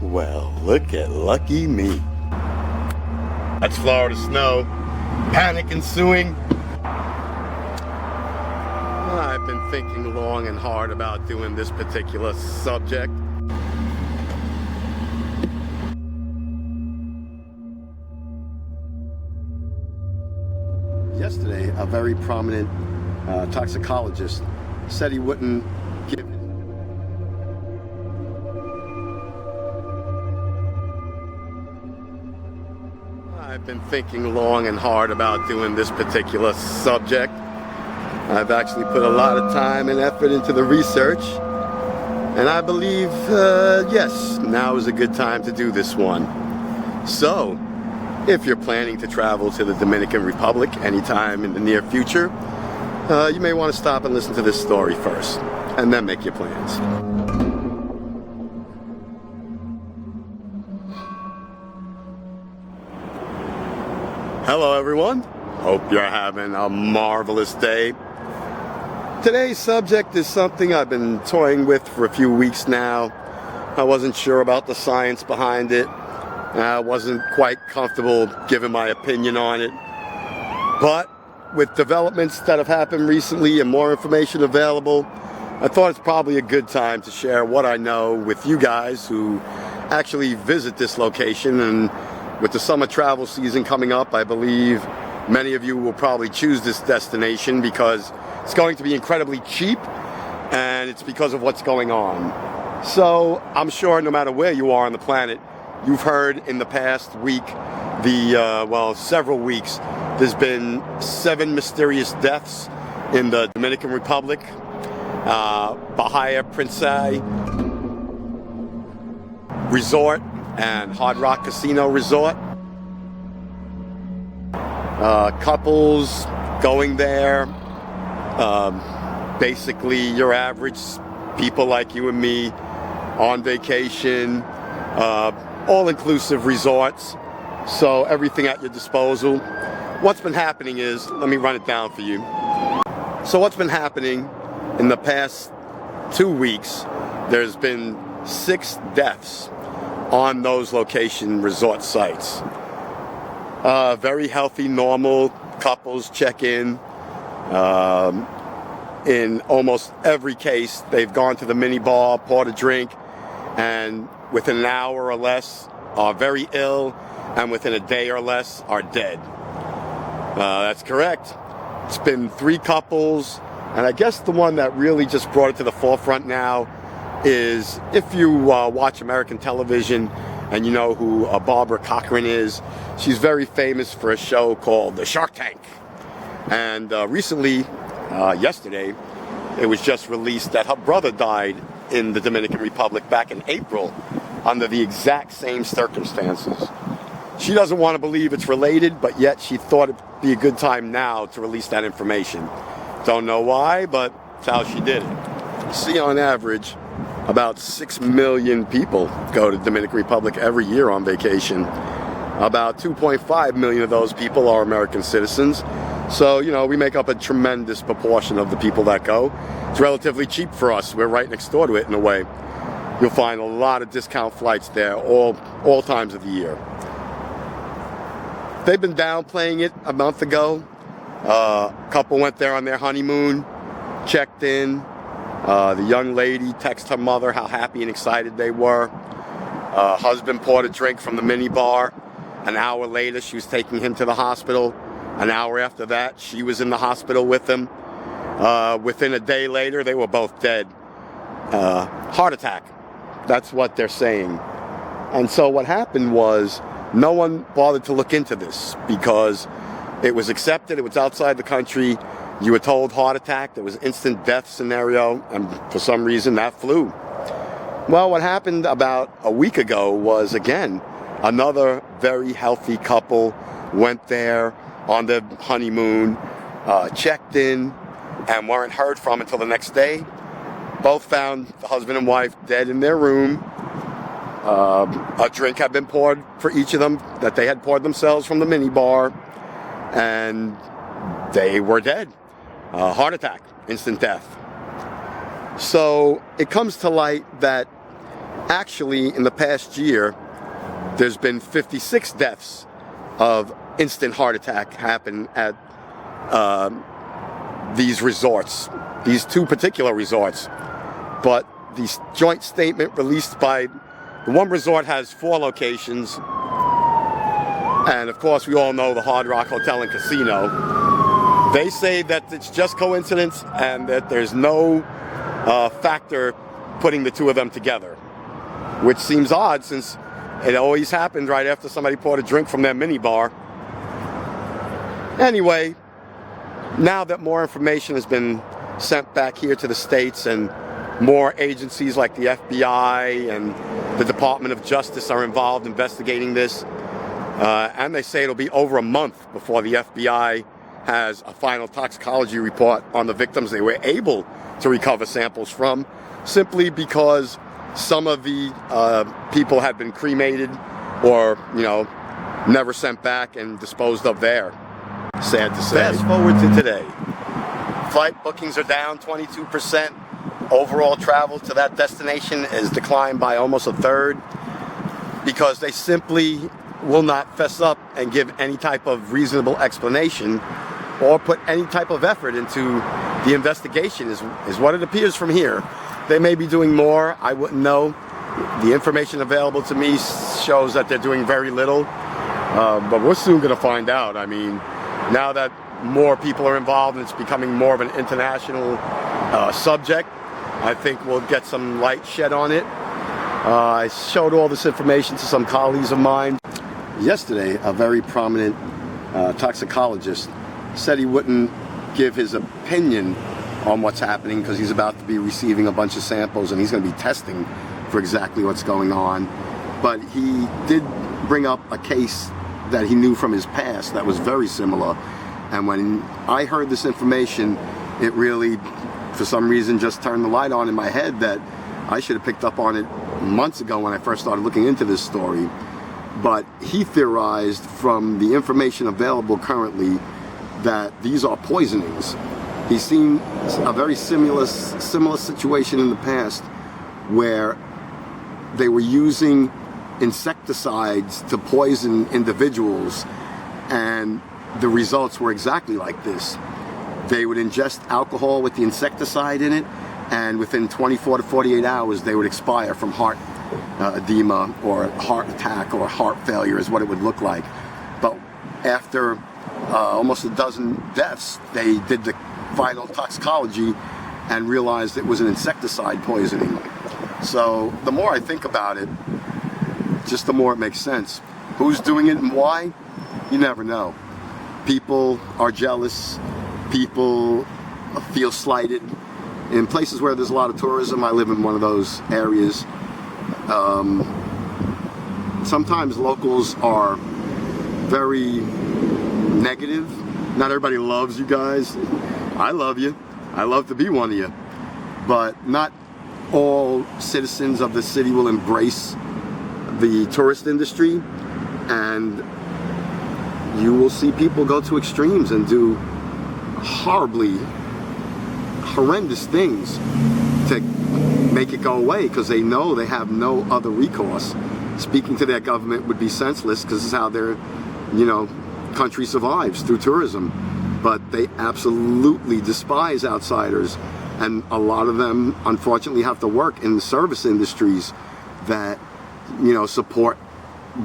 Well, look at lucky me. That's Florida snow. Panic ensuing. I've been thinking long and hard about doing this particular subject. Yesterday, a very prominent toxicologist said he wouldn't give it. I've been thinking long and hard about doing this particular subject. I've actually put a lot of time and effort into the research, and I believe, yes, now is a good time to do this one. So, if you're planning to travel to the Dominican Republic anytime in the near future, you may want to stop and listen to this story first, and then make your plans. Hello everyone, hope you're having a marvelous day. Today's subject is something I've been toying with for a few weeks now. I wasn't sure about the science behind it. I wasn't quite comfortable giving my opinion on it. But with developments that have happened recently and more information available, I thought it's probably a good time to share what I know with you guys who actually visit this location. And with the summer travel season coming up, I believe many of you will probably choose this destination because it's going to be incredibly cheap, and it's because of what's going on. So I'm sure no matter where you are on the planet, you've heard in the past week, several weeks, there's been 7 mysterious deaths in the Dominican Republic, Bahia Princess Resort and Hard Rock Casino Resort. Couples going there, basically your average people like you and me on vacation, all-inclusive resorts, so everything at your disposal. What's been happening is, let me run it down for you. So what's been happening in the past 2 weeks, there's been 6 deaths on those location resort sites. Very healthy, normal couples check in. In almost every case, they've gone to the mini bar, poured a drink, and within an hour or less are very ill, and within a day or less are dead. That's correct. It's been 3 couples, and I guess the one that really just brought it to the forefront now is, if you watch American television and you know who Barbara Cochran is, she's very famous for a show called The Shark Tank. And recently, yesterday, it was just released that her brother died in the Dominican Republic back in April under the exact same circumstances. She doesn't want to believe it's related, but yet she thought it'd be a good time now to release that information. Don't know why, but it's how she did it. See, on average, about 6 million people go to the Dominican Republic every year on vacation. About 2.5 million of those people are American citizens. So, we make up a tremendous proportion of the people that go. It's relatively cheap for us. We're right next door to it in a way. You'll find a lot of discount flights there all times of the year. They've been downplaying it a month ago. A couple went there on their honeymoon, checked in. The young lady texted her mother how happy and excited they were. Husband poured a drink from the mini bar. An hour later, she was taking him to the hospital. An hour after that, she was in the hospital with him. Within a day later, they were both dead. Heart attack. That's what they're saying. And so what happened was, no one bothered to look into this because it was accepted, it was outside the country. You were told heart attack, there was instant death scenario, and for some reason that flew. Well, what happened about a week ago was, again, another very healthy couple went there on their honeymoon, checked in, and weren't heard from until the next day. Both found the husband and wife dead in their room. A drink had been poured for each of them that they had poured themselves from the mini bar, and they were dead. Heart attack, instant death. So it comes to light that Actually, in the past year, there's been 56 deaths of instant heart attack happen at these resorts, these two particular resorts. But the joint statement released by the one resort has 4 locations, and of course we all know the Hard Rock Hotel and Casino. They say that it's just coincidence and that there's no factor putting the two of them together, which seems odd since it always happened right after somebody poured a drink from their minibar. Anyway, now that more information has been sent back here to the States and more agencies like the FBI and the Department of Justice are involved investigating this, and they say it'll be over a month before the FBI has a final toxicology report on the victims they were able to recover samples from, simply because some of the people had been cremated or, never sent back and disposed of there. Sad to say. Fast forward to today. Flight bookings are down 22%. Overall travel to that destination is declined by almost a third because they simply will not fess up and give any type of reasonable explanation or put any type of effort into the investigation is what it appears from here. They may be doing more, I wouldn't know. The information available to me shows that they're doing very little, but we're soon going to find out. I mean, now that more people are involved and it's becoming more of an international subject, I think we'll get some light shed on it. I showed all this information to some colleagues of mine. Yesterday, a very prominent toxicologist said he wouldn't give his opinion on what's happening because he's about to be receiving a bunch of samples and he's going to be testing for exactly what's going on. But he did bring up a case that he knew from his past that was very similar. And when I heard this information, it really, for some reason, just turned the light on in my head that I should have picked up on it months ago when I first started looking into this story. But he theorized from the information available currently that these are poisonings. He's seen a very similar situation in the past where they were using insecticides to poison individuals, and the results were exactly like this. They would ingest alcohol with the insecticide in it, and within 24 to 48 hours they would expire from heart edema or heart attack or heart failure is what it would look like. But after almost a dozen deaths, they did the final toxicology and realized it was an insecticide poisoning. So the more I think about it, just the more it makes sense. Who's doing it and why? You never know. People are jealous. People feel slighted. In places where there's a lot of tourism, I live in one of those areas, sometimes locals are very negative. Not everybody loves you guys. I love you. I love to be one of you. But not all citizens of the city will embrace the tourist industry, and you will see people go to extremes and do horrendous things to make it go away because they know they have no other recourse. Speaking to their government would be senseless because this is how their, country survives, through tourism. But they absolutely despise outsiders, and a lot of them unfortunately have to work in the service industries that support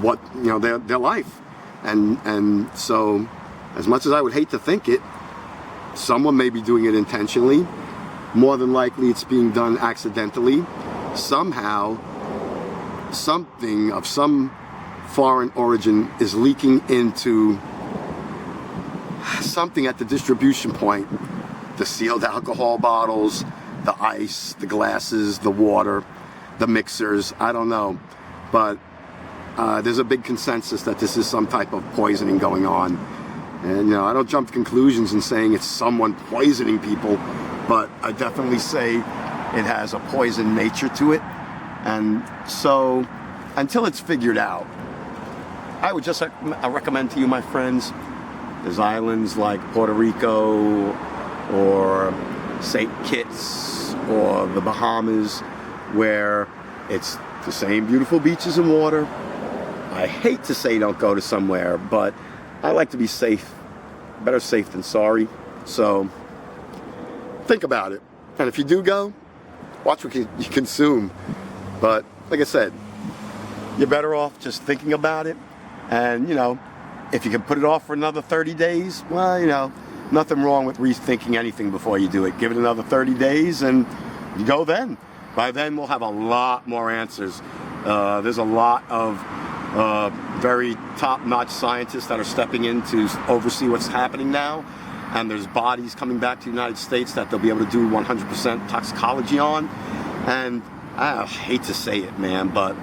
what their life, and so as much as I would hate to think it, someone may be doing it intentionally. More than likely it's being done accidentally. Somehow something of some foreign origin is leaking into something at the distribution point. The sealed alcohol bottles, the ice, the glasses, the water, the mixers, I don't know. But there's a big consensus that this is some type of poisoning going on. And I don't jump to conclusions in saying it's someone poisoning people, but I definitely say it has a poison nature to it. And so until it's figured out, I would just recommend to you, my friends, there's islands like Puerto Rico or St. Kitts or the Bahamas where it's the same beautiful beaches and water. I hate to say don't go to somewhere, but I like to be safe. Better safe than sorry. So think about it. And if you do go, watch what you consume. But like I said, you're better off just thinking about it. And, you know, if you can put it off for another 30 days, well, you know, nothing wrong with rethinking anything before you do it. Give it another 30 days and you go then. By then, we'll have a lot more answers. There's a lot of very top-notch scientists that are stepping in to oversee what's happening now. And there's bodies coming back to the United States that they'll be able to do 100% toxicology on. And I hate to say it, man, but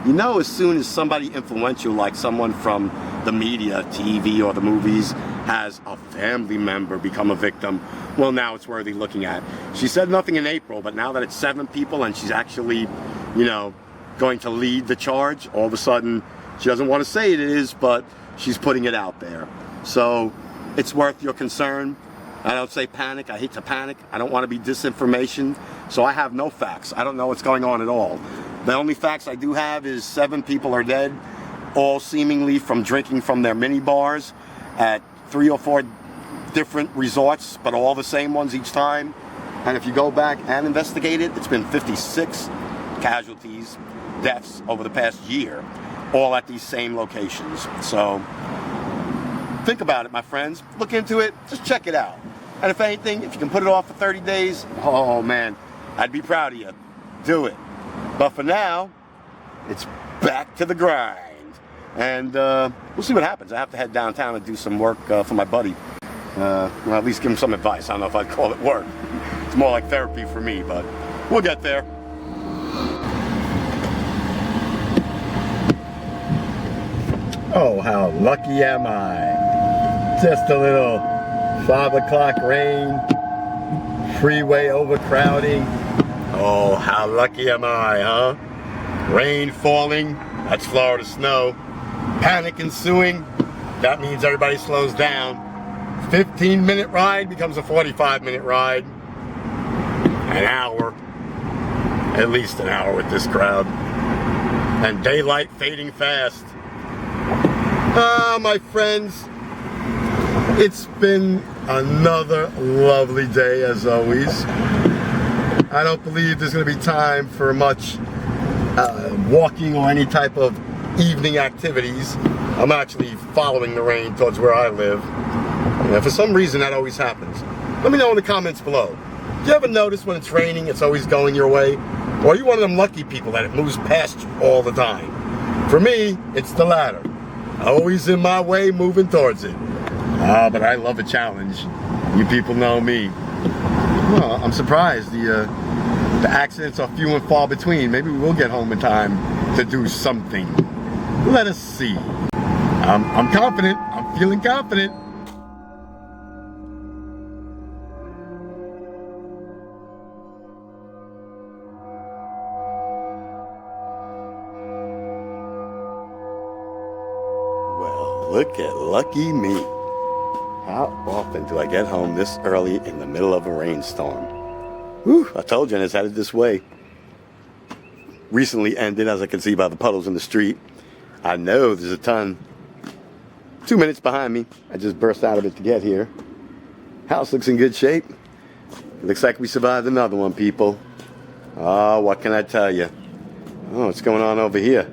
you know, as soon as somebody influential, like someone from the media, TV, or the movies, has a family member become a victim, well, now it's worthy looking at. She said nothing in April, but now that it's 7 people and she's actually, you know, going to lead the charge, all of a sudden, she doesn't want to say it is, but she's putting it out there. So it's worth your concern. I don't say panic. I hate to panic. I don't want to be disinformation. So I have no facts. I don't know what's going on at all. The only facts I do have is 7 people are dead, all seemingly from drinking from their mini bars at 3 or 4 different resorts, but all the same ones each time. And if you go back and investigate it, it's been 56 casualties, deaths over the past year, all at these same locations. So think about it, my friends. Look into it. Just check it out. And if anything, if you can put it off for 30 days, oh man, I'd be proud of you. Do it. But for now, it's back to the grind. And we'll see what happens. I have to head downtown and do some work for my buddy. Well, at least give him some advice. I don't know if I'd call it work. It's more like therapy for me, but we'll get there. Oh, how lucky am I? Just a little 5 o'clock rain, freeway overcrowding. Oh, how lucky am I, huh? Rain falling, that's Florida snow. Panic ensuing, that means everybody slows down. 15-minute ride becomes a 45-minute ride. An hour, at least an hour with this crowd. And daylight fading fast. Ah, my friends, it's been another lovely day as always. I don't believe there's going to be time for much walking or any type of evening activities. I'm actually following the rain towards where I live. And for some reason that always happens. Let me know in the comments below. Do you ever notice when it's raining it's always going your way? Or are you one of them lucky people that it moves past you all the time? For me, it's the latter. Always in my way, moving towards it. But I love a challenge. You people know me. Well, I'm surprised the accidents are few and far between. Maybe we will get home in time to do something. Let us see. I'm confident. I'm feeling confident. Well, look at lucky me. How often do I get home this early in the middle of a rainstorm? Whew, I told you, and it's headed this way. Recently ended, as I can see by the puddles in the street. I know there's a ton. 2 minutes behind me. I just burst out of it to get here. House looks in good shape. Looks like we survived another one, people. Oh, what can I tell you? Oh, what's going on over here?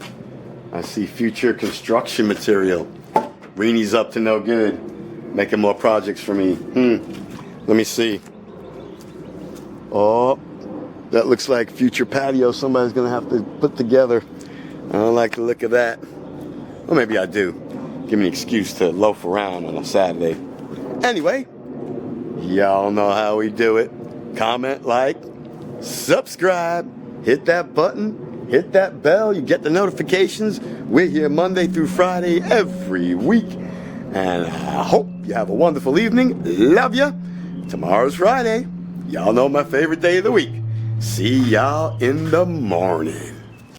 I see future construction material. Reenie's up to no good. Making more projects for me. Let me see. Oh, that looks like future patio somebody's gonna have to put together. I don't like the look of that. Well, maybe I do. Give me an excuse to loaf around on a Saturday. Anyway, y'all know how we do it. Comment, like, subscribe, hit that button, hit that bell. You get the notifications. We're here Monday through Friday every week. And I hope you have a wonderful evening. Love ya. Tomorrow's Friday. Y'all know my favorite day of the week. See y'all in the morning.